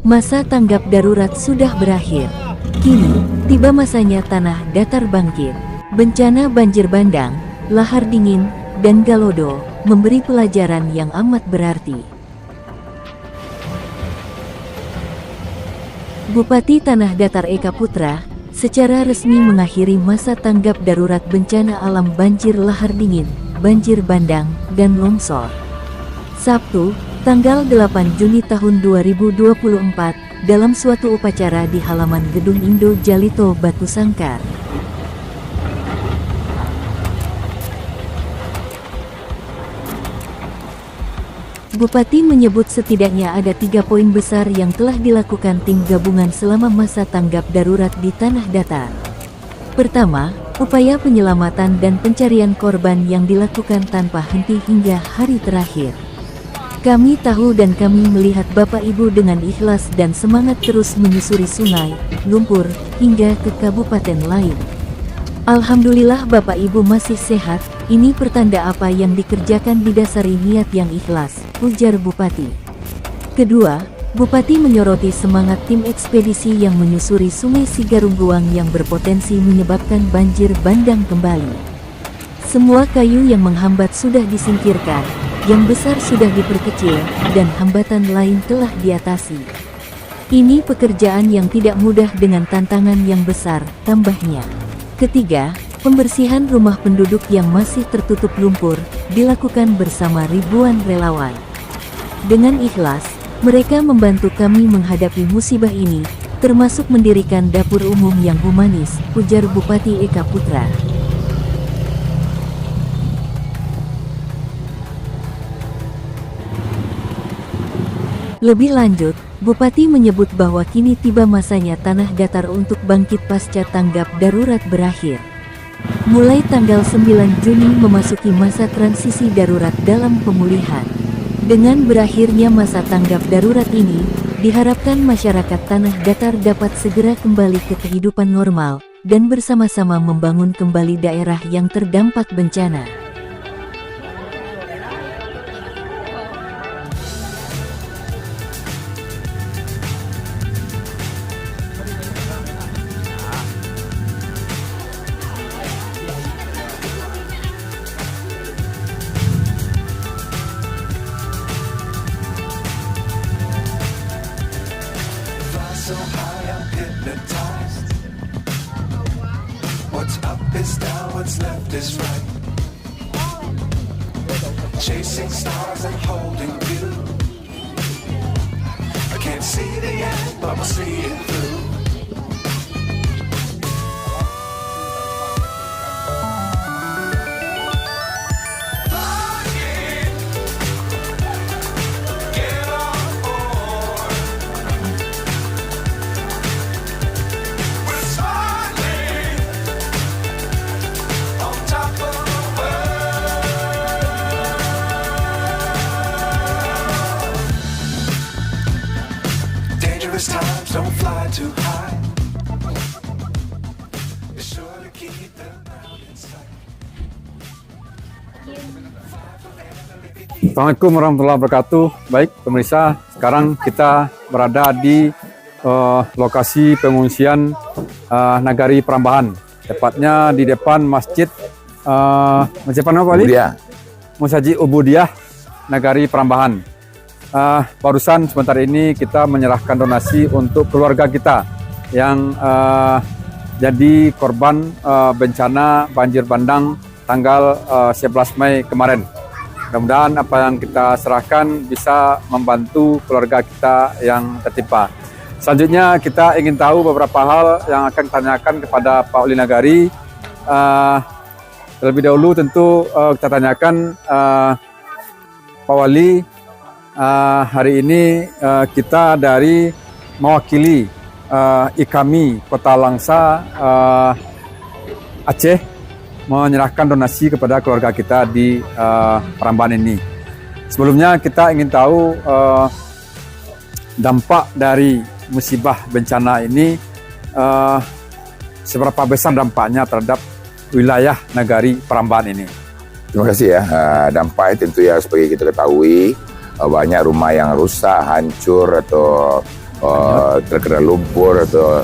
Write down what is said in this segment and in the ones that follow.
Masa tanggap darurat sudah berakhir. Kini, tiba masanya tanah datar bangkit. Bencana banjir bandang, lahar dingin, dan Galodo memberi pelajaran yang amat berarti. Bupati Tanah Datar Eka Putra secara resmi mengakhiri masa tanggap darurat bencana alam banjir lahar dingin, banjir bandang, dan longsor. Sabtu, tanggal 8 Juni tahun 2024, dalam suatu upacara di halaman Gedung Indo Jalito Batu Sangkar. Bupati menyebut setidaknya ada 3 poin besar yang telah dilakukan tim gabungan selama masa tanggap darurat di Tanah Datar. Pertama, upaya penyelamatan dan pencarian korban yang dilakukan tanpa henti hingga hari terakhir. Kami tahu dan kami melihat Bapak Ibu dengan ikhlas dan semangat terus menyusuri sungai, lumpur, hingga ke kabupaten lain. Alhamdulillah Bapak Ibu masih sehat, ini pertanda apa yang dikerjakan didasari niat yang ikhlas, ujar Bupati. Kedua, Bupati menyoroti semangat tim ekspedisi yang menyusuri Sungai Sigarungguang yang berpotensi menyebabkan banjir bandang kembali. Semua kayu yang menghambat sudah disingkirkan, yang besar sudah diperkecil, dan hambatan lain telah diatasi. Ini pekerjaan yang tidak mudah dengan tantangan yang besar, tambahnya. Ketiga, pembersihan rumah penduduk yang masih tertutup lumpur, dilakukan bersama ribuan relawan. Dengan ikhlas, mereka membantu kami menghadapi musibah ini, termasuk mendirikan dapur umum yang humanis, ujar Bupati Eka Putra. Lebih lanjut, Bupati menyebut bahwa kini tiba masanya Tanah Datar untuk bangkit pasca tanggap darurat berakhir. Mulai tanggal 9 Juni memasuki masa transisi darurat dalam pemulihan. Dengan berakhirnya masa tanggap darurat ini, diharapkan masyarakat Tanah Datar dapat segera kembali ke kehidupan normal, dan bersama-sama membangun kembali daerah yang terdampak bencana. So high I'm hypnotized. What's up is down, what's left is right. Chasing stars and holding you. I can't see the end, but we'll see it through. Times don't fly too high. Be sure to keep them out in sight. Assalamualaikum warahmatullahi wabarakatuh. Baik pemirsa, sekarang kita berada di lokasi pengungsian Nagari Perambahan, tepatnya di depan Masjid apa Pak Ali? Masjid Ubudiah Nagari Perambahan. Barusan sebentar ini kita menyerahkan donasi untuk keluarga kita yang jadi korban bencana banjir bandang tanggal 11 Mei kemarin. Mudah-mudahan apa yang kita serahkan bisa membantu keluarga kita yang tertimpa. Selanjutnya kita ingin tahu beberapa hal yang akan ditanyakan kepada Pak Wali Nagari. Terlebih dahulu tentu kita tanyakan Pak Wali, hari ini kita dari mewakili IKAMI Kota Langsa Aceh menyerahkan donasi kepada keluarga kita di Perambahan ini. Sebelumnya kita ingin tahu dampak dari musibah bencana ini, seberapa besar dampaknya terhadap wilayah Nagari Perambahan ini. Terima kasih ya. Dampaknya tentu ya seperti kita ketahui, banyak rumah yang rusak, hancur atau terkena lumpur atau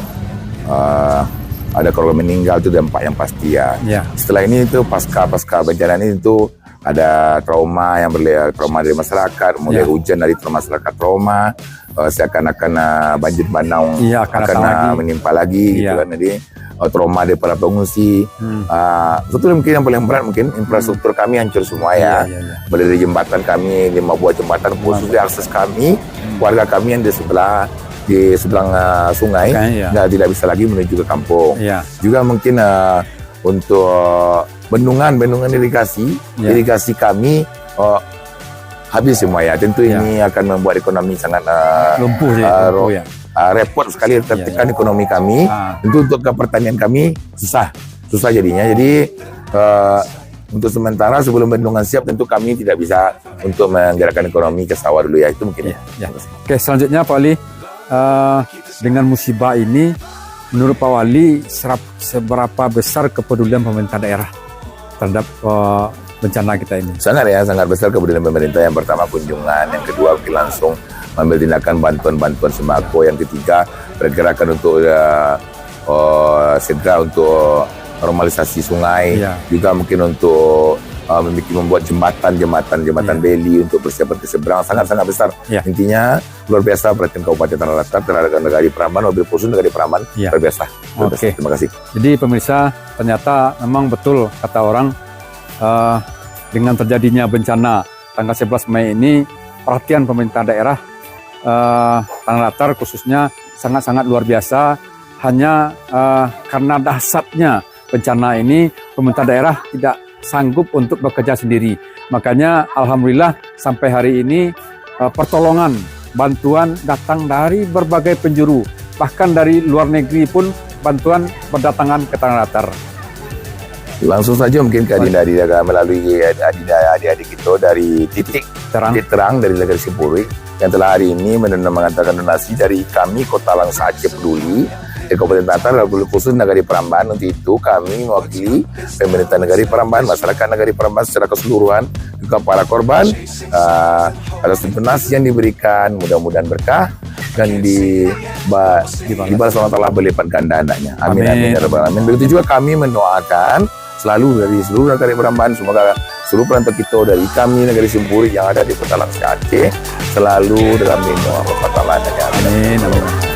ada korban meninggal, itu dampak yang pasti ya. Setelah ini itu pasca bencana ini itu ada trauma trauma dari masyarakat, mulai hujan dari masyarakat trauma, seakan-akan banjir bandang akan menimpa lagi gitu kan. Jadi trauma dari para pengungsi. Itu mungkin yang paling berat, mungkin infrastruktur kami hancur semua ya. Mulai dari jembatan kami, 5 buah jembatan khusus di akses kami, warga kami yang di sebelah sungai tidak bisa lagi menuju ke kampung. Juga mungkin untuk bendungan irigasi kami habis semua ya. Tentu ini akan membuat ekonomi sangat lumpuh ya. Repot sekali, tertekan ekonomi kami. Tentu untuk pertanian kami susah jadinya. Jadi untuk sementara sebelum bendungan siap, tentu kami tidak bisa untuk menggerakkan ekonomi ke sawah dulu ya. Itu mungkin ya. Oke, selanjutnya Pak Wali, dengan musibah ini menurut Pak Wali seberapa besar kepedulian pemerintah daerah terhadap bencana kita ini? Sangat besar kepedulian pemerintah. Yang pertama kunjungan, yang kedua langsung mengambil tindakan bantuan sembako, yang ketiga pergerakan untuk segera untuk normalisasi sungai, juga mungkin untuk membuat jembatan beli untuk persiapan ke seberang, sangat besar. Intinya luar biasa perhatian Kabupaten Tanah Datar terhadap Nagari Prambanan, mobil khusus Nagari Prambanan, luar biasa. Oke. Terima kasih. Jadi pemirsa, ternyata memang betul kata orang, dengan terjadinya bencana tanggal 11 Mei ini, perhatian pemerintah daerah Tanah Datar khususnya sangat luar biasa. Hanya karena dahsyatnya bencana ini, pemerintah daerah tidak sanggup untuk bekerja sendiri. Makanya alhamdulillah sampai hari ini pertolongan, bantuan datang dari berbagai penjuru. Bahkan dari luar negeri pun bantuan berdatangan ke Tanah Datar. Langsung saja mungkin ke Adinda melalui adik-adik kita dari titik terang dari Nagari Simpuri yang telah hari ini mengantarkan donasi dari kami Kota Langsa Aceh Peduli di Kabupaten Datar, khusus Nagari Prambanan. Untuk itu kami mewakili pemerintah Nagari Prambanan, masyarakat Nagari Prambanan secara keseluruhan, juga para korban atas donasi yang diberikan, mudah-mudahan berkah dan dibalas Allah Ta'ala berlipat ganda andanya. Amin ya rabbal alamin. Begitu juga kami mendoakan selalu dari seluruh Nagari Prambanan, semoga seluruh perantau kita dari kami Nagari Simpuri yang ada di Kota Langsa Aceh selalu dalam lindungan Allah Ta'ala. Amin.